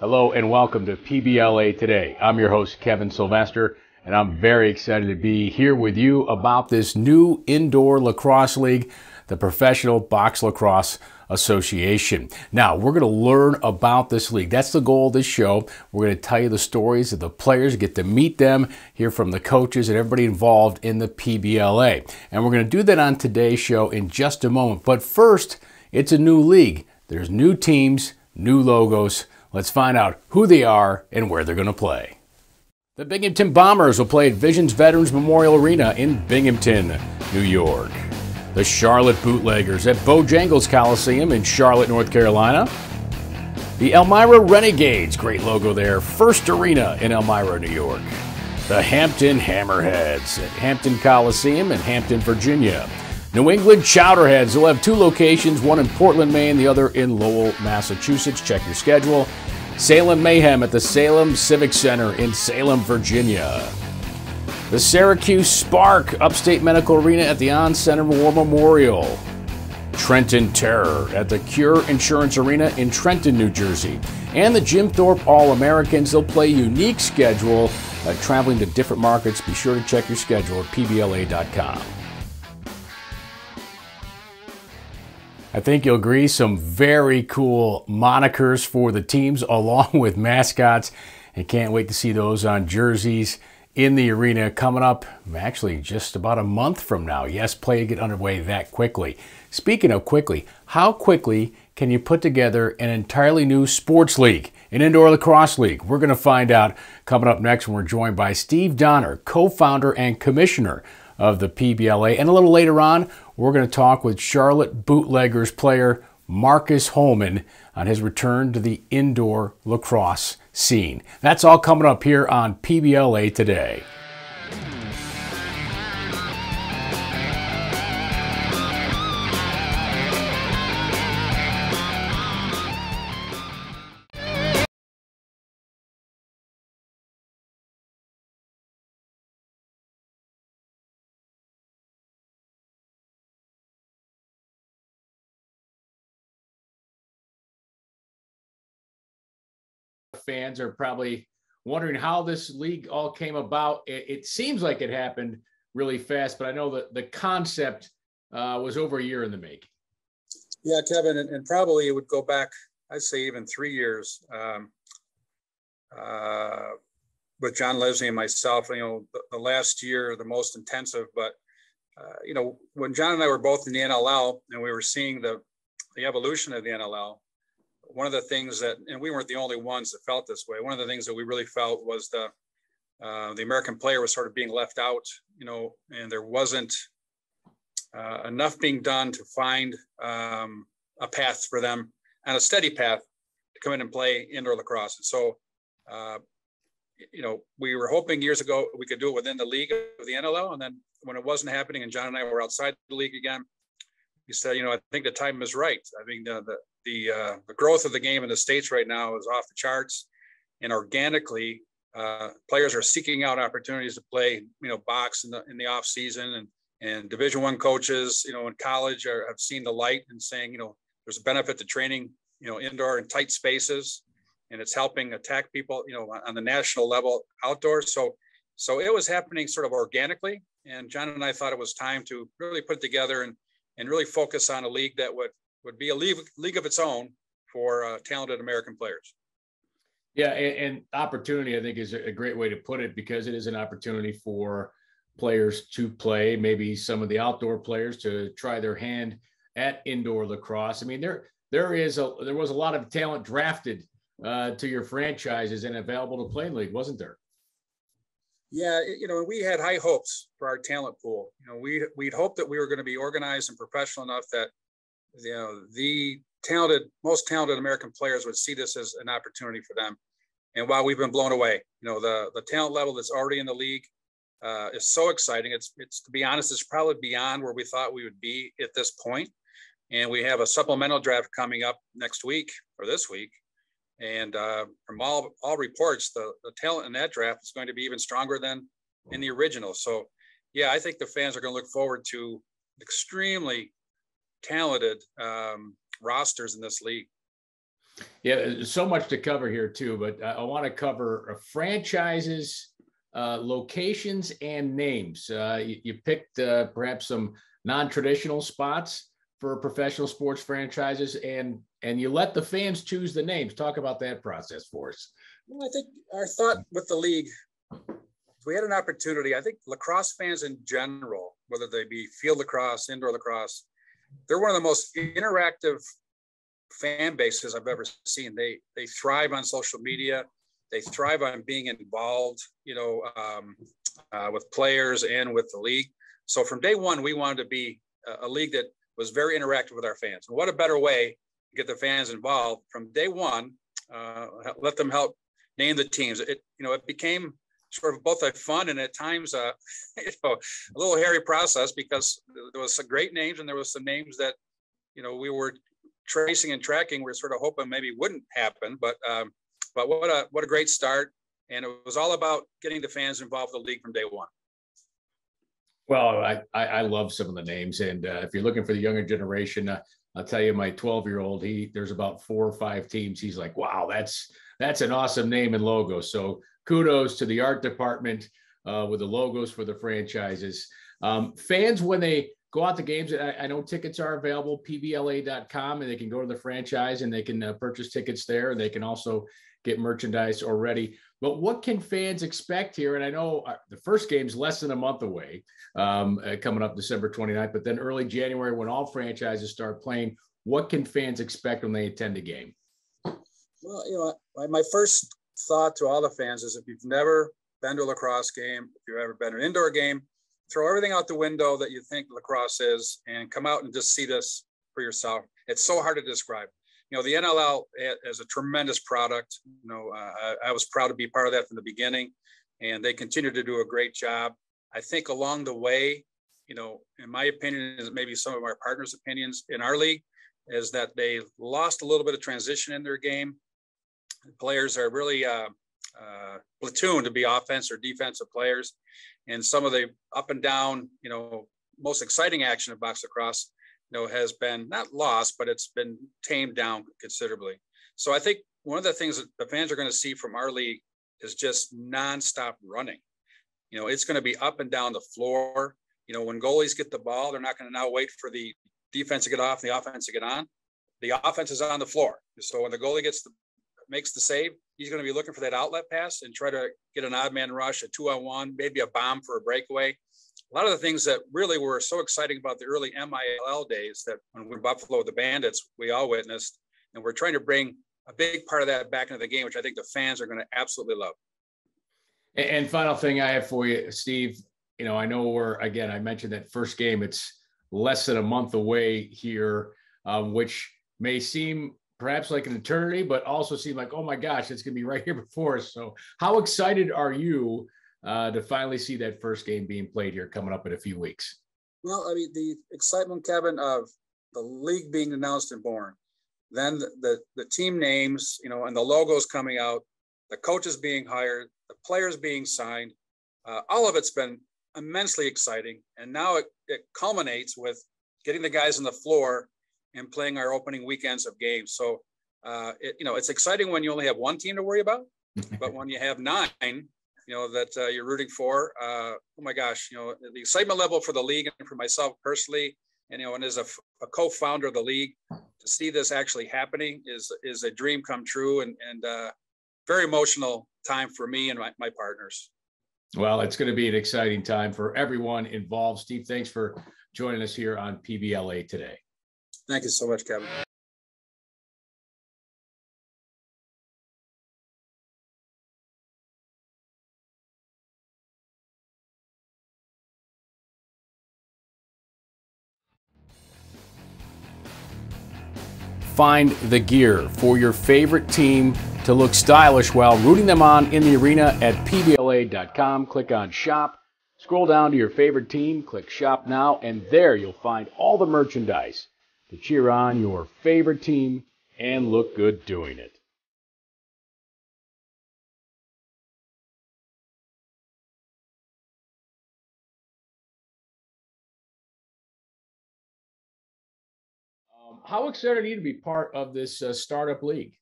Hello and welcome to PBLA Today. I'm your host, Kevin Sylvester, and I'm very excited to be here with you about this new indoor lacrosse league, the Professional Box Lacrosse Association. Now, we're going to learn about this league. That's the goal of this show. We're going to tell you the stories of the players, get to meet them, hear from the coaches and everybody involved in the PBLA. And we're going to do that on today's show in just a moment. But first, it's a new league. There's new teams, new logos. Let's find out who they are and where they're going to play. The Binghamton Bombers will play at Visions Veterans Memorial Arena in Binghamton, New York. The Charlotte Bootleggers at Bojangles Coliseum in Charlotte, North Carolina. The Elmira Renegades, great logo there, First Arena in Elmira, New York. The Hampton Hammerheads at Hampton Coliseum in Hampton, Virginia. New England Chowderheads will have two locations, one in Portland, Maine, the other in Lowell, Massachusetts. Check your schedule. Salem Mayhem at the Salem Civic Center in Salem, Virginia. The Syracuse Spark Upstate Medical Arena at the On Center War Memorial. Trenton Terror at the Cure Insurance Arena in Trenton, New Jersey. And the Jim Thorpe All-Americans. They'll play a unique schedule, traveling to different markets. Be sure to check your schedule at pbla.com. I think you'll agree, some very cool monikers for the teams along with mascots. And can't wait to see those on jerseys in the arena coming up actually just about a month from now. Yes, play get underway that quickly. Speaking of quickly, how quickly can you put together an entirely new sports league, an indoor lacrosse league? We're going to find out coming up next when we're joined by Steve Donner, co-founder and commissioner of the PBLA. And a little later on, we're going to talk with Charlotte Bootleggers player Marcus Holman on his return to the indoor lacrosse scene. That's all coming up here on PBLA Today. Fans are probably wondering how this league all came about. It seems like it happened really fast, but I know that the concept was over a year in the making. Yeah, Kevin, and probably it would go back, I'd say even 3 years with John Leslie and myself. You know, the last year, the most intensive, but you know, when John and I were both in the NLL and we were seeing the evolution of the NLL, one of the things that, and we weren't the only ones that felt this way, one of the things that we really felt was the American player was sort of being left out, you know, and there wasn't enough being done to find a path for them and a steady path to come in and play indoor lacrosse. And so, you know, we were hoping years ago we could do it within the league of the NLL. And then when it wasn't happening and John and I were outside the league again, he said, you know, I think the time is right. I mean, the growth of the game in the States right now is off the charts, and organically players are seeking out opportunities to play, you know, box in the off season, and Division I coaches, you know, in college have seen the light and saying, you know, there's a benefit to training, you know, indoor in tight spaces, and it's helping attack people, you know, on the national level outdoors. So it was happening sort of organically, and John and I thought it was time to really put it together and really focus on a league that would be a league of its own for talented American players. Yeah, and opportunity, I think, is a great way to put it, because it is an opportunity for players to play, maybe some of the outdoor players to try their hand at indoor lacrosse. I mean, there was a lot of talent drafted to your franchises and available to play in the league, wasn't there? Yeah, you know, we had high hopes for our talent pool. You know, we'd hoped that we were going to be organized and professional enough that, you know, the most talented American players would see this as an opportunity for them. And while we've been blown away, you know, the talent level that's already in the league is so exciting. It's to be honest, it's probably beyond where we thought we would be at this point. And we have a supplemental draft coming up next week or this week. And from all reports, the talent in that draft is going to be even stronger than in the original. So, yeah, I think the fans are going to look forward to extremely talented rosters in this league. Yeah, there's so much to cover here too, but I want to cover franchises, locations, and names. You picked perhaps some non-traditional spots for professional sports franchises, and you let the fans choose the names. Talk about that process for us. Well, I think our thought with the league, we had an opportunity. I think lacrosse fans in general, whether they be field lacrosse, indoor lacrosse, they're one of the most interactive fan bases I've ever seen. They thrive on social media. They thrive on being involved, with players and with the league. So from day one, we wanted to be a league that was very interactive with our fans. And what a better way to get the fans involved from day one, let them help name the teams. It became sort of both a fun and at times, a little hairy process, because there was some great names and there was some names that, we were tracing and tracking. We're sort of hoping maybe wouldn't happen, but what a great start. And it was all about getting the fans involved with the league from day one. Well, I love some of the names, and if you're looking for the younger generation, I'll tell you, my 12-year-old, there's about 4 or 5 teams. He's like, wow, that's an awesome name and logo. So kudos to the art department with the logos for the franchises. Fans, when they go out to games, I know tickets are available, PBLA.com, and they can go to the franchise and they can purchase tickets there. And they can also get merchandise already. But what can fans expect here? And I know the first game's less than a month away, coming up December 29th, but then early January when all franchises start playing, what can fans expect when they attend a game? Well, my first thought to all the fans is, if you've never been to a lacrosse game, if you've ever been to an indoor game, throw everything out the window that you think lacrosse is and come out and just see this for yourself. It's so hard to describe. The NLL is a tremendous product. I was proud to be part of that from the beginning, and they continue to do a great job. I think along the way, in my opinion, is maybe some of our partners' opinions in our league, is that they lost a little bit of transition in their game. The players are really platoon to be offense or defensive players, and some of the up and down, most exciting action of box lacrosse, has been not lost, but it's been tamed down considerably. So I think one of the things that the fans are going to see from our league is just nonstop running. It's going to be up and down the floor. When goalies get the ball, they're not going to now wait for the defense to get off and the offense to get on. The offense is on the floor. So when the goalie makes the save, he's going to be looking for that outlet pass and try to get an odd man rush, a 2-on-1, maybe a bomb for a breakaway. A lot of the things that really were so exciting about the early MILL days, that when we were Buffalo with the Bandits, we all witnessed, and we're trying to bring a big part of that back into the game, which I think the fans are going to absolutely love. And final thing I have for you, Steve, I know I mentioned that first game, it's less than a month away here, which may seem perhaps like an eternity, but also seem like, oh my gosh, it's going to be right here before us. So how excited are you to finally see that first game being played here coming up in a few weeks? Well, I mean, the excitement, Kevin, of the league being announced and born, then the team names, and the logos coming out, the coaches being hired, the players being signed, all of it's been immensely exciting. And now it culminates with getting the guys on the floor and playing our opening weekends of games. So, it's exciting when you only have one team to worry about, but when you have 9, that you're rooting for, oh my gosh, the excitement level for the league and for myself personally, and as a co-founder of the league, to see this actually happening is a dream come true, and very emotional time for me and my partners. Well, it's going to be an exciting time for everyone involved. Steve, thanks for joining us here on PBLA Today. Thank you so much, Kevin. Find the gear for your favorite team to look stylish while rooting them on in the arena at PBLA.com. Click on Shop, scroll down to your favorite team, click Shop Now, and there you'll find all the merchandise to cheer on your favorite team and look good doing it. How excited are you to be part of this startup league?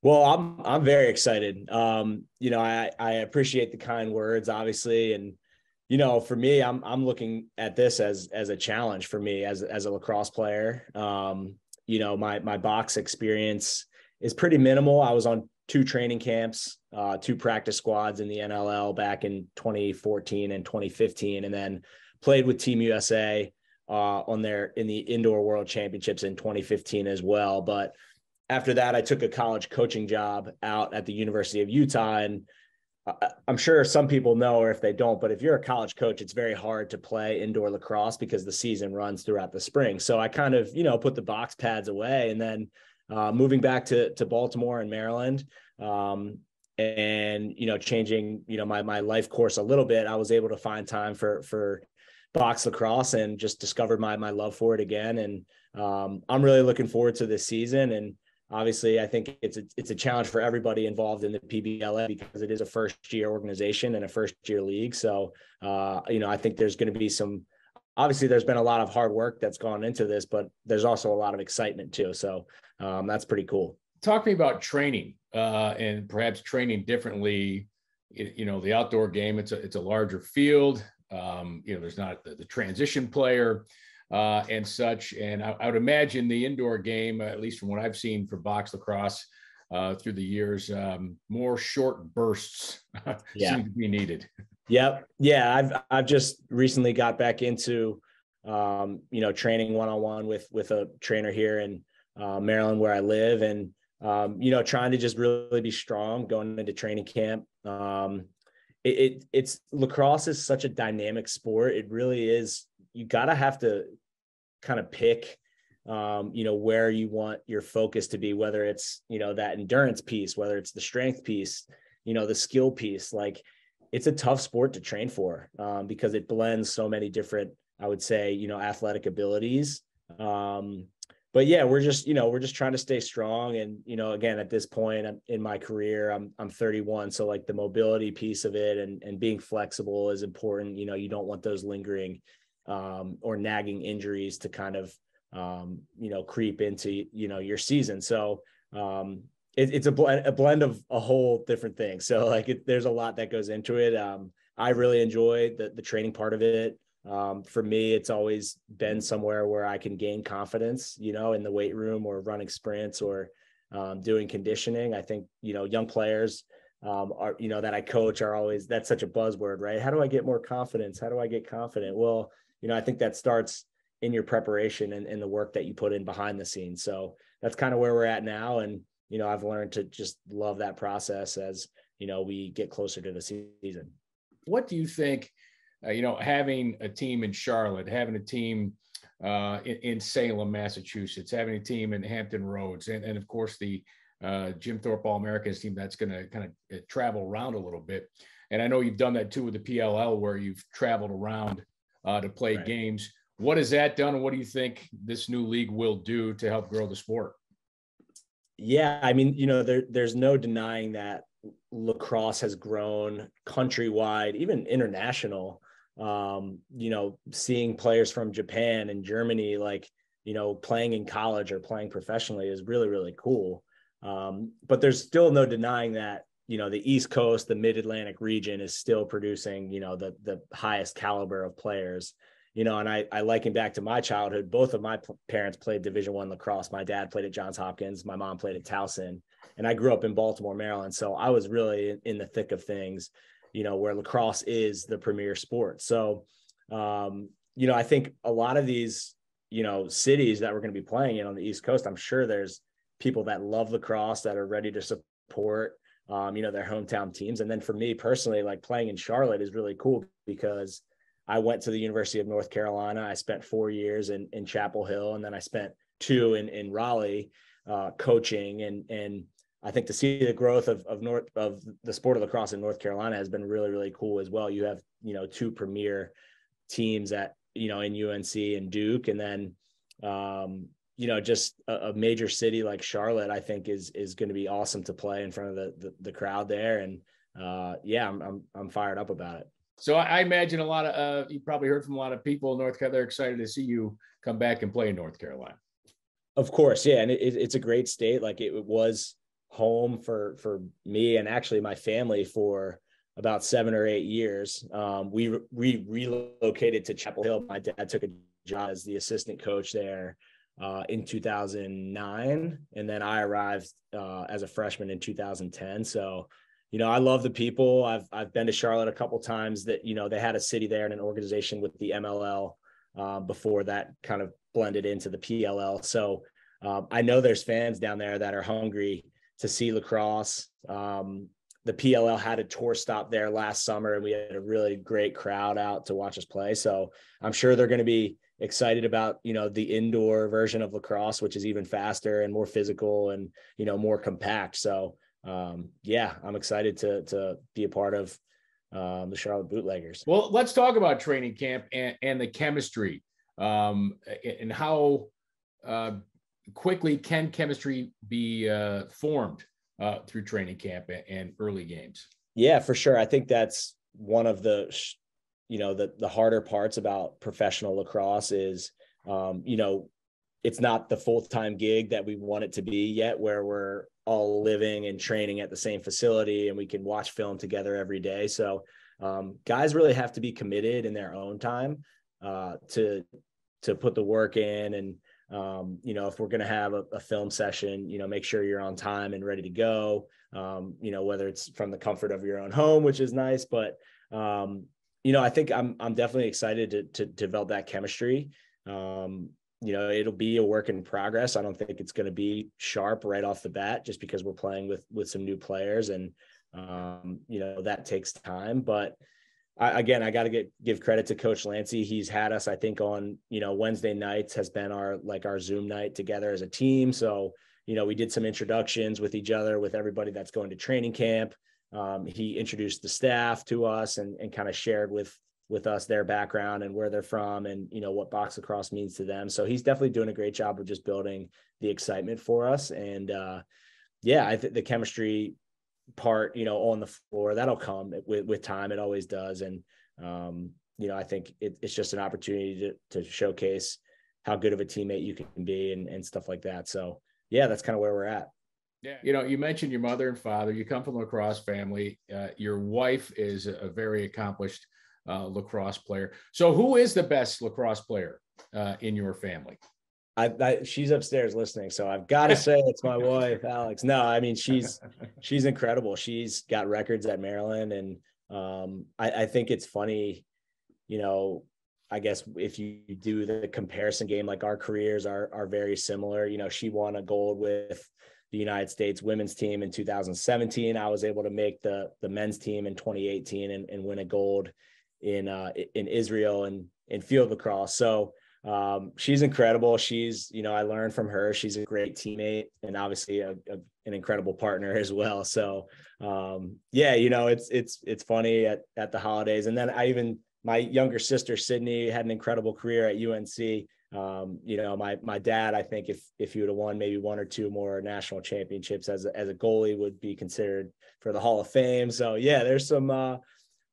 Well, I'm very excited. I appreciate the kind words, obviously, and for me, I'm looking at this as a challenge for me as a lacrosse player. My box experience is pretty minimal. I was on 2 training camps, 2 practice squads in the NLL back in 2014 and 2015, and then played with Team USA in the Indoor World Championships in 2015 as well. But after that, I took a college coaching job out at the University of Utah. And I'm sure some people know, or if they don't, but if you're a college coach, it's very hard to play indoor lacrosse because the season runs throughout the spring. So I kind of, put the box pads away, and then moving back to Baltimore and Maryland, and, changing, my life course a little bit, I was able to find time for box lacrosse and just discovered my love for it again. And I'm really looking forward to this season. And obviously, I think it's a challenge for everybody involved in the PBLA because it is a first-year organization and a first-year league. So, I think there's going to be obviously, there's been a lot of hard work that's gone into this, but there's also a lot of excitement too. So that's pretty cool. Talk to me about training and perhaps training differently. The outdoor game, it's a larger field. There's not the transition player. And such. And I would imagine the indoor game, at least from what I've seen for box lacrosse through the years, more short bursts seem to be needed. Yep. Yeah. I've just recently got back into, training one-on-one with a trainer here in Maryland where I live, and, trying to just really be strong going into training camp. It's lacrosse is such a dynamic sport. It really is. You gotta have to kind of pick, where you want your focus to be, whether it's, that endurance piece, whether it's the strength piece, the skill piece. Like, it's a tough sport to train for because it blends so many different, I would say, athletic abilities. But yeah, we're just trying to stay strong. And, again, at this point in my career, I'm 31. So like the mobility piece of it and being flexible is important. You don't want those lingering or nagging injuries to kind of, creep into, your season. So it's a blend of a whole different thing. So like there's a lot that goes into it. I really enjoy the training part of it. For me, it's always been somewhere where I can gain confidence, in the weight room or running sprints or doing conditioning. I think, young players are, that I coach are always, that's such a buzzword, right? How do I get more confidence? How do I get confident? Well, I think that starts in your preparation and the work that you put in behind the scenes. So that's kind of where we're at now. And, I've learned to just love that process as, we get closer to the season. What do you think, having a team in Charlotte, having a team in Salem, Massachusetts, having a team in Hampton Roads, and of course the Jim Thorpe All-Americans team that's going to kind of travel around a little bit. And I know you've done that too with the PLL, where you've traveled around to play games. What has that done, and what do you think this new league will do to help grow the sport? Yeah, I mean, there's no denying that lacrosse has grown countrywide, even international. Seeing players from Japan and Germany, like, playing in college or playing professionally is really, really cool. But there's still no denying that, the East Coast, the Mid-Atlantic region is still producing, the highest caliber of players. And I liken back to my childhood. Both of my parents played Division I lacrosse. My dad played at Johns Hopkins. My mom played at Towson. And I grew up in Baltimore, Maryland. So I was really in the thick of things, where lacrosse is the premier sport. So, I think a lot of these, cities that we're going to be playing in on the East Coast, I'm sure there's people that love lacrosse that are ready to support, their hometown teams. And then for me personally, like, playing in Charlotte is really cool because I went to the University of North Carolina. I spent 4 years in Chapel Hill, and then I spent 2 in Raleigh coaching. And I think to see the growth of the sport of lacrosse in North Carolina has been really, really cool as well. You have, 2 premier teams in UNC and Duke. And then, just a major city like Charlotte, I think is going to be awesome to play in front of the crowd there. And I'm fired up about it. So I imagine a lot of, you probably heard from a lot of people in North Carolina, they're excited to see you come back and play in North Carolina. Of course. Yeah. And it's a great state. Like, it was home for me and actually my family for about 7 or 8 years. We relocated to Chapel Hill. My dad took a job as the assistant coach there in 2009. And then I arrived as a freshman in 2010. So, you know, I love the people. I've been to Charlotte a couple times. That, you know, they had a city there and an organization with the MLL before that kind of blended into the PLL. So I know there's fans down there that are hungry to see lacrosse. The PLL had a tour stop there last summer, and we had a really great crowd out to watch us play. So I'm sure they're going to be excited about, you know, the indoor version of lacrosse, which is even faster and more physical and, you know, more compact. So yeah, I'm excited to be a part of the Charlotte Bootleggers. Well, let's talk about training camp and the chemistry and how quickly can chemistry be formed through training camp and early games. Yeah, for sure. I think that's one of the, you know, the harder parts about professional lacrosse is, you know, it's not the full-time gig that we want it to be yet, where we're all living and training at the same facility and we can watch film together every day. So guys really have to be committed in their own time to put the work in. And you know, if we're going to have a film session, you know, make sure you're on time and ready to go, you know, whether it's from the comfort of your own home, which is nice, but, you know, I think I'm definitely excited to develop that chemistry. You know, it'll be a work in progress. I don't think it's going to be sharp right off the bat, just because we're playing with some new players and, you know, that takes time, but I got to give credit to Coach Lancey. He's had us, I think, on, you know, Wednesday nights has been our Zoom night together as a team. So, you know, we did some introductions with each other, with everybody that's going to training camp. He introduced the staff to us and kind of shared with us their background and where they're from and, you know, what box lacrosse means to them. So he's definitely doing a great job of just building the excitement for us. And yeah, I think the chemistry part, you know, on the floor, that'll come with time. It always does. And, you know, I think it's just an opportunity to showcase how good of a teammate you can be and stuff like that. So yeah, that's kind of where we're at. Yeah. You know, you mentioned your mother and father, you come from a lacrosse family. Your wife is a very accomplished lacrosse player. So who is the best lacrosse player in your family? She's upstairs listening, so I've got to say it's my wife, Alex. No, I mean, she's incredible. She's got records at Maryland, and I think it's funny, you know, I guess if you do the comparison game, like our careers are very similar. You know, she won a gold with the United States women's team in 2017. I was able to make the men's team in 2018 and win a gold in Israel and in field lacrosse. So she's incredible. She's, you know, I learned from her. She's a great teammate and obviously an incredible partner as well. So yeah, you know, it's funny at the holidays. And then my younger sister, Sydney, had an incredible career at UNC. You know, my dad, I think if he would have won maybe 1 or 2 more national championships as a goalie, would be considered for the Hall of Fame. So yeah, there's some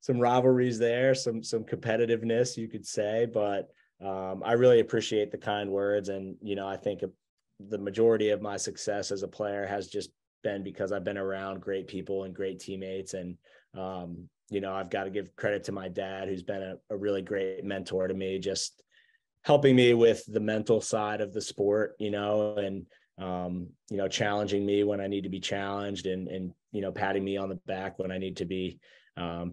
rivalries there, some competitiveness, you could say, but I really appreciate the kind words. And, you know, I think the majority of my success as a player has just been because I've been around great people and great teammates. And, you know, I've got to give credit to my dad, who's been a really great mentor to me, just helping me with the mental side of the sport, you know, and, you know, challenging me when I need to be challenged and, you know, patting me on the back when I need to be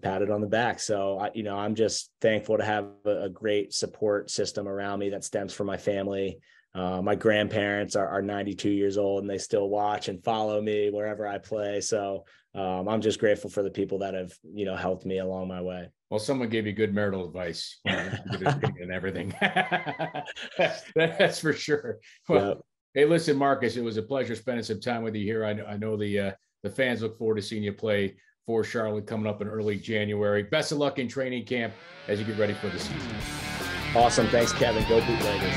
patted on the back. So, you know, I'm just thankful to have a great support system around me that stems from my family. My grandparents are 92 years old and they still watch and follow me wherever I play. So I'm just grateful for the people that have, you know, helped me along my way. Well, someone gave you good marital advice and everything. That's for sure. Well, yep. Hey, listen, Marcus, it was a pleasure spending some time with you here. I know the fans look forward to seeing you play for Charlotte coming up in early January. Best of luck in training camp as you get ready for the season. Awesome. Thanks, Kevin. Go Bootleggers.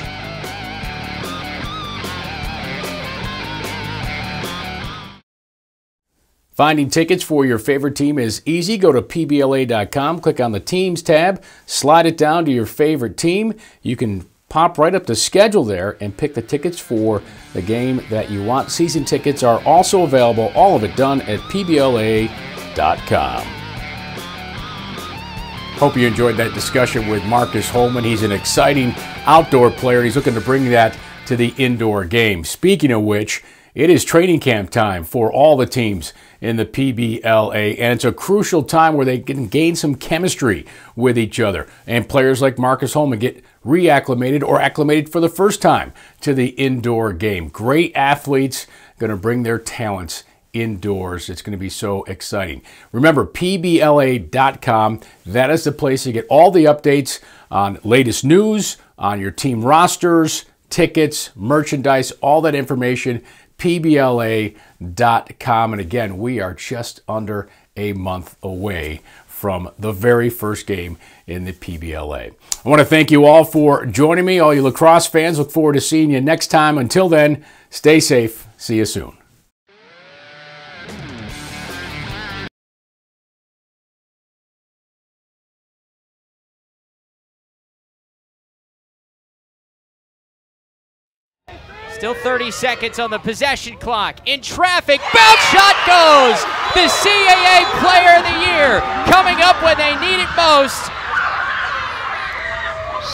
Finding tickets for your favorite team is easy. Go to PBLA.com, click on the Teams tab, slide it down to your favorite team. You can pop right up the schedule there and pick the tickets for the game that you want. Season tickets are also available, all of it done at PBLA.com. Hope you enjoyed that discussion with Marcus Holman. He's an exciting outdoor player. He's looking to bring that to the indoor game. Speaking of which, it is training camp time for all the teams in the PBLA, and it's a crucial time where they can gain some chemistry with each other. And players like Marcus Holman get reacclimated or acclimated for the first time to the indoor game. Great athletes going to bring their talents indoors. It's going to be so exciting. Remember, PBLA.com. That is the place to get all the updates on latest news, on your team rosters, tickets, merchandise, all that information. PBLA.com. And again, we are just under a month away from the very first game in the PBLA. I want to thank you all for joining me. All you lacrosse fans, look forward to seeing you next time. Until then, stay safe. See you soon. Still 30 seconds on the possession clock. In traffic, bounce shot goes! The CAA Player of the Year coming up when they need it most.